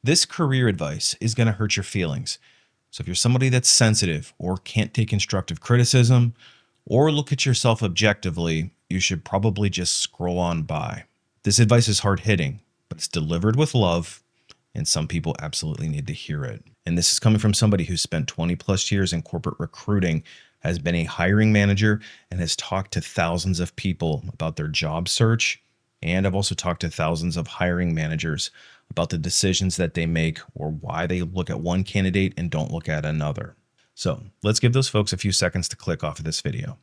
This career advice is going to hurt your feelings. So if you're somebody that's sensitive or can't take constructive criticism or look at yourself objectively, you should probably just scroll on by. This advice is hard hitting, but it's delivered with love, and some people absolutely need to hear it. And this is coming from somebody who spent 20 plus years in corporate recruiting, has been a hiring manager, and has talked to thousands of people about their job search. And I've also talked to thousands of hiring managers about the decisions that they make or why they look at one candidate and don't look at another. So let's give those folks a few seconds to click off of this video.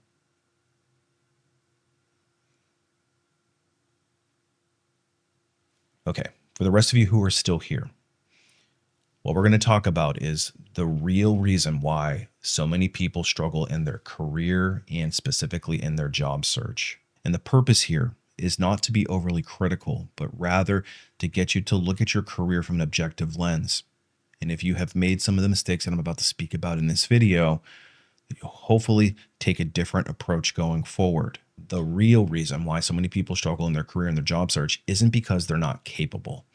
Okay, for the rest of you who are still here, what we're going to talk about is the real reason why so many people struggle in their career and specifically in their job search. And the purpose here is not to be overly critical, but rather to get you to look at your career from an objective lens. And if you have made some of the mistakes that I'm about to speak about in this video, you'll hopefully take a different approach going forward. The real reason why so many people struggle in their career and their job search isn't because they're not capable.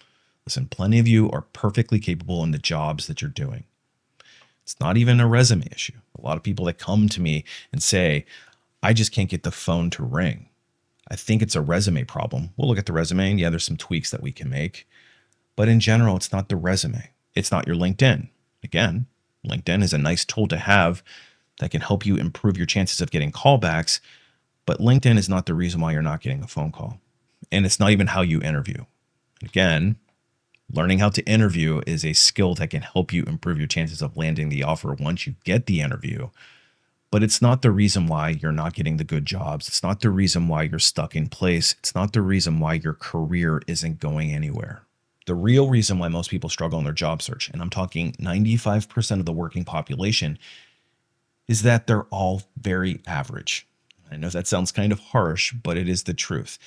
Listen, plenty of you are perfectly capable in the jobs that you're doing. It's not even a resume issue. A lot of people that come to me and say, I just can't get the phone to ring. I think it's a resume problem. We'll look at the resume and yeah, there's some tweaks that we can make. But in general, it's not the resume. It's not your LinkedIn. Again, LinkedIn is a nice tool to have that can help you improve your chances of getting callbacks. But LinkedIn is not the reason why you're not getting a phone call. And it's not even how you interview. Again, learning how to interview is a skill that can help you improve your chances of landing the offer once you get the interview. But it's not the reason why you're not getting the good jobs. It's not the reason why you're stuck in place. It's not the reason why your career isn't going anywhere. The real reason why most people struggle in their job search, and I'm talking 95% of the working population, is that they're all very average. I know that sounds kind of harsh, but it is the truth.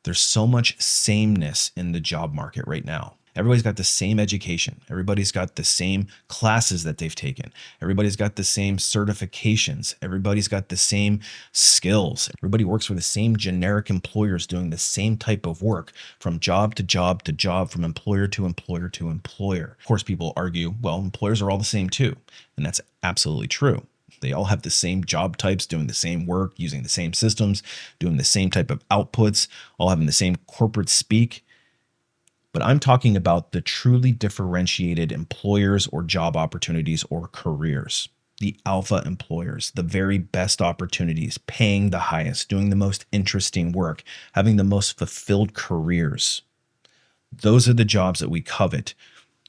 There's so much sameness in the job market right now. Everybody's got the same education. Everybody's got the same classes that they've taken. Everybody's got the same certifications. Everybody's got the same skills. Everybody works for the same generic employers doing the same type of work from job to job to job, from employer to employer to employer. Of course, people argue, well, employers are all the same too. And that's absolutely true. They all have the same job types, doing the same work, using the same systems, doing the same type of outputs, all having the same corporate speak. But I'm talking about the truly differentiated employers or job opportunities or careers, the alpha employers, the very best opportunities, paying the highest, doing the most interesting work, having the most fulfilled careers. Those are the jobs that we covet.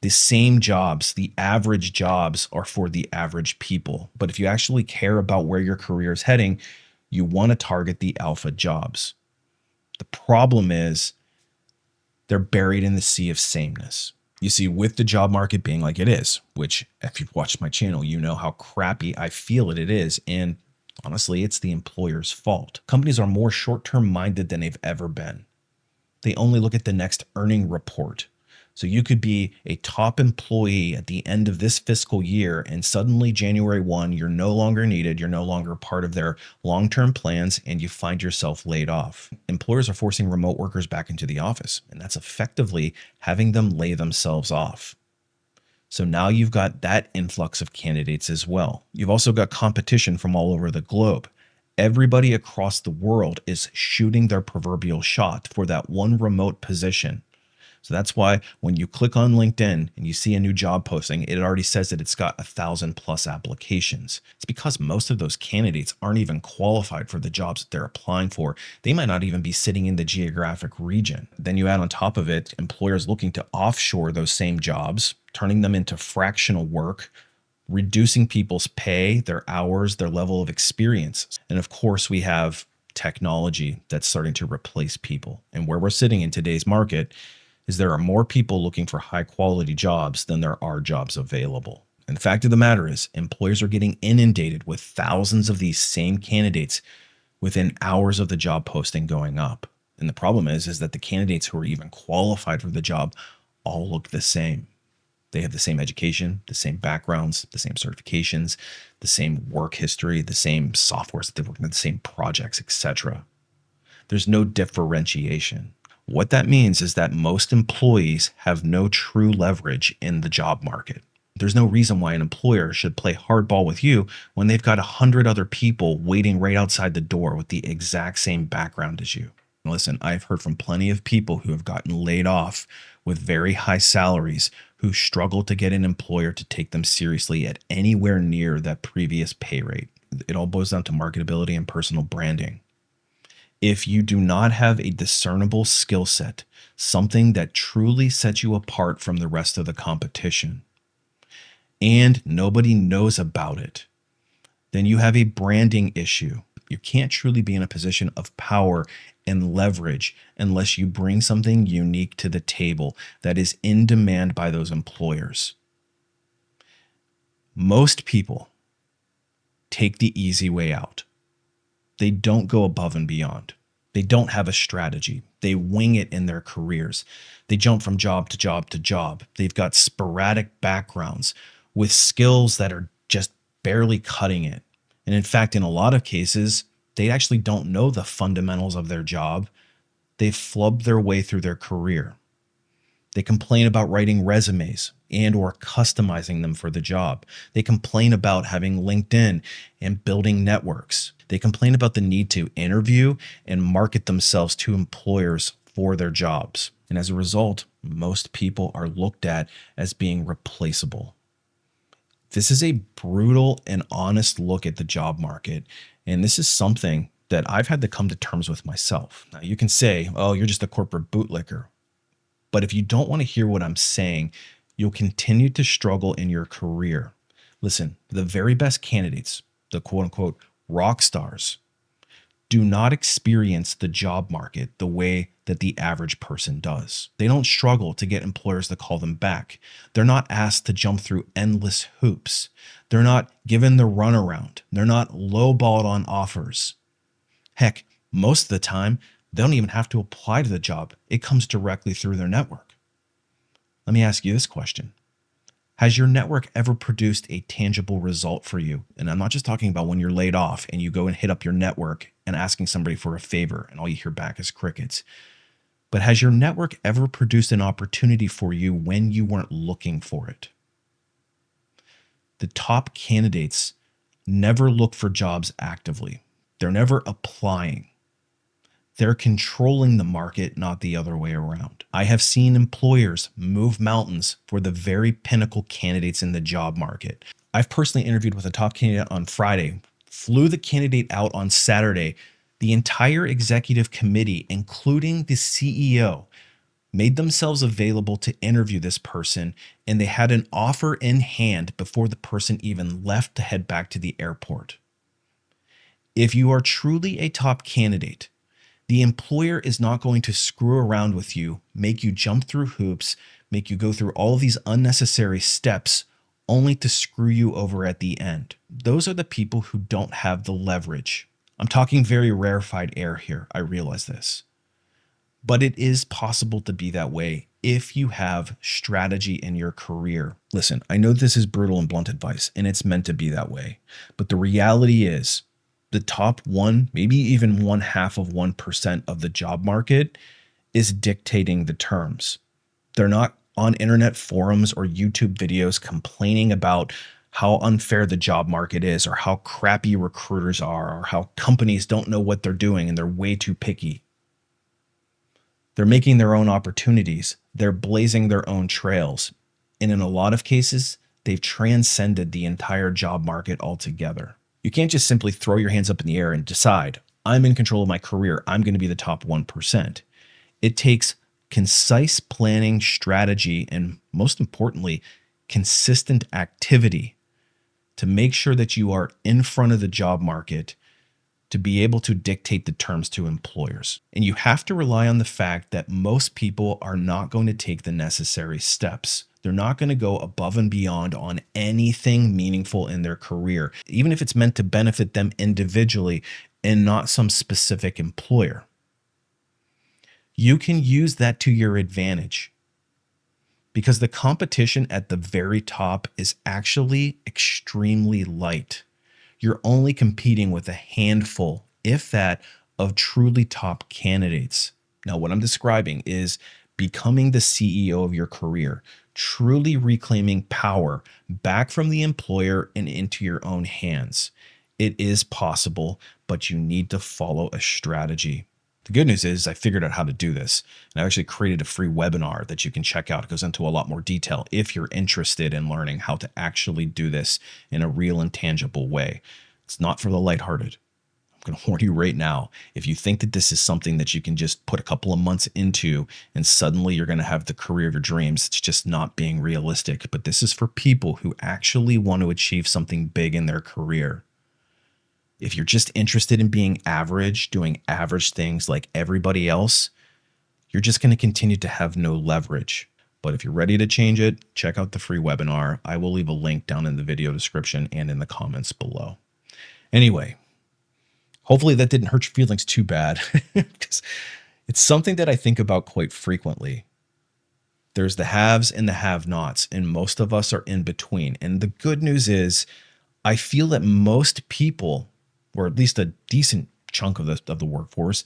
The same jobs, the average jobs, are for the average people. But if you actually care about where your career is heading, you want to target the alpha jobs. The problem is they're buried in the sea of sameness. You see, with the job market being like it is, which if you've watched my channel, you know how crappy I feel it is. And honestly, it's the employer's fault. Companies are more short-term minded than they've ever been. They only look at the next earning report. So you could be a top employee at the end of this fiscal year, and suddenly January 1, you're no longer needed. You're no longer part of their long-term plans, and you find yourself laid off. Employers are forcing remote workers back into the office, and that's effectively having them lay themselves off. So now you've got that influx of candidates as well. You've also got competition from all over the globe. Everybody across the world is shooting their proverbial shot for that one remote position. So that's why when you click on LinkedIn and you see a new job posting, it already says that it's got 1,000+ applications. It's because most of those candidates aren't even qualified for the jobs that they're applying for. They might not even be sitting in the geographic region. Then you add on top of it, employers looking to offshore those same jobs, turning them into fractional work, reducing people's pay, their hours, their level of experience. And of course, we have technology that's starting to replace people. And where we're sitting in today's market is there are more people looking for high quality jobs than there are jobs available. And the fact of the matter is, employers are getting inundated with thousands of these same candidates within hours of the job posting going up. And the problem is that the candidates who are even qualified for the job all look the same. They have the same education, the same backgrounds, the same certifications, the same work history, the same softwares that they've worked on, the same projects, etc. There's no differentiation. What that means is that most employees have no true leverage in the job market. There's no reason why an employer should play hardball with you when they've got 100 other people waiting right outside the door with the exact same background as you. Listen, I've heard from plenty of people who have gotten laid off with very high salaries who struggle to get an employer to take them seriously at anywhere near that previous pay rate. It all boils down to marketability and personal branding. If you do not have a discernible skill set, something that truly sets you apart from the rest of the competition, and nobody knows about it, then you have a branding issue. You can't truly be in a position of power and leverage unless you bring something unique to the table that is in demand by those employers. Most people take the easy way out. They don't go above and beyond. They don't have a strategy. They wing it in their careers. They jump from job to job to job. They've got sporadic backgrounds with skills that are just barely cutting it. And in fact, in a lot of cases, they actually don't know the fundamentals of their job. They've flubbed their way through their career. They complain about writing resumes and or customizing them for the job. They complain about having LinkedIn and building networks. They complain about the need to interview and market themselves to employers for their jobs. And as a result, most people are looked at as being replaceable. This is a brutal and honest look at the job market. And this is something that I've had to come to terms with myself. Now, you can say, oh, you're just a corporate bootlicker. But if you don't want to hear what I'm saying, you'll continue to struggle in your career. Listen, the very best candidates, the quote unquote rock stars, do not experience the job market the way that the average person does. They don't struggle to get employers to call them back. They're not asked to jump through endless hoops. They're not given the runaround. They're not lowballed on offers. Heck, most of the time, they don't even have to apply to the job. It comes directly through their network. Let me ask you this question. Has your network ever produced a tangible result for you? And I'm not just talking about when you're laid off and you go and hit up your network and asking somebody for a favor and all you hear back is crickets. But has your network ever produced an opportunity for you when you weren't looking for it? The top candidates never look for jobs actively. They're never applying. They're controlling the market, not the other way around. I have seen employers move mountains for the very pinnacle candidates in the job market. I've personally interviewed with a top candidate on Friday, flew the candidate out on Saturday. The entire executive committee, including the CEO, made themselves available to interview this person, and they had an offer in hand before the person even left to head back to the airport. If you are truly a top candidate, the employer is not going to screw around with you, make you jump through hoops, make you go through all of these unnecessary steps only to screw you over at the end. Those are the people who don't have the leverage. I'm talking very rarefied air here. I realize this. But it is possible to be that way if you have strategy in your career. Listen, I know this is brutal and blunt advice, and it's meant to be that way. But the reality is, the top 1, maybe even 0.5% of the job market is dictating the terms. They're not on internet forums or YouTube videos complaining about how unfair the job market is or how crappy recruiters are or how companies don't know what they're doing and they're way too picky. They're making their own opportunities. They're blazing their own trails. And in a lot of cases, they've transcended the entire job market altogether. You can't just simply throw your hands up in the air and decide, I'm in control of my career. I'm going to be the top 1%. It takes concise planning, strategy, and most importantly, consistent activity to make sure that you are in front of the job market to be able to dictate the terms to employers. And you have to rely on the fact that most people are not going to take the necessary steps. They're not going to go above and beyond on anything meaningful in their career, even if it's meant to benefit them individually and not some specific employer. You can use that to your advantage because the competition at the very top is actually extremely light. You're only competing with a handful, if that, of truly top candidates. Now, what I'm describing is becoming the CEO of your career, truly reclaiming power back from the employer and into your own hands. It is possible, but you need to follow a strategy. The good news is I figured out how to do this, and I actually created a free webinar that you can check out. It goes into a lot more detail if you're interested in learning how to actually do this in a real and tangible way. It's not for the lighthearted. I'm going to warn you right now, if you think that this is something that you can just put a couple of months into and suddenly you're going to have the career of your dreams, it's just not being realistic. But this is for people who actually want to achieve something big in their career. If you're just interested in being average, doing average things like everybody else, you're just going to continue to have no leverage. But if you're ready to change it, check out the free webinar. I will leave a link down in the video description and in the comments below. Anyway, hopefully that didn't hurt your feelings too bad, because it's something that I think about quite frequently. There's the haves and the have-nots, and most of us are in between. And the good news is I feel that most people, or at least a decent chunk of the workforce,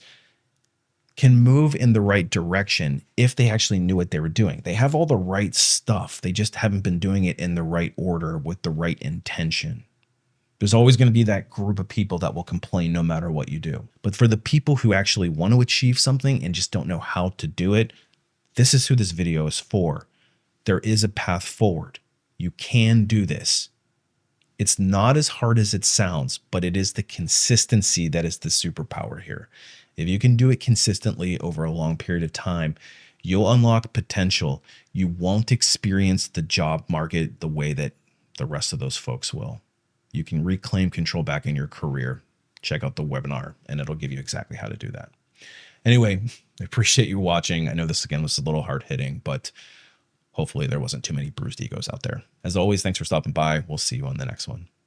can move in the right direction if they actually knew what they were doing. They have all the right stuff. They just haven't been doing it in the right order with the right intention. There's always going to be that group of people that will complain no matter what you do. But for the people who actually want to achieve something and just don't know how to do it, this is who this video is for. There is a path forward. You can do this. It's not as hard as it sounds, but it is the consistency that is the superpower here. If you can do it consistently over a long period of time, you'll unlock potential. You won't experience the job market the way that the rest of those folks will. You can reclaim control back in your career. Check out the webinar and it'll give you exactly how to do that. Anyway, I appreciate you watching. I know this again was a little hard hitting, but hopefully there wasn't too many bruised egos out there. As always, thanks for stopping by. We'll see you on the next one.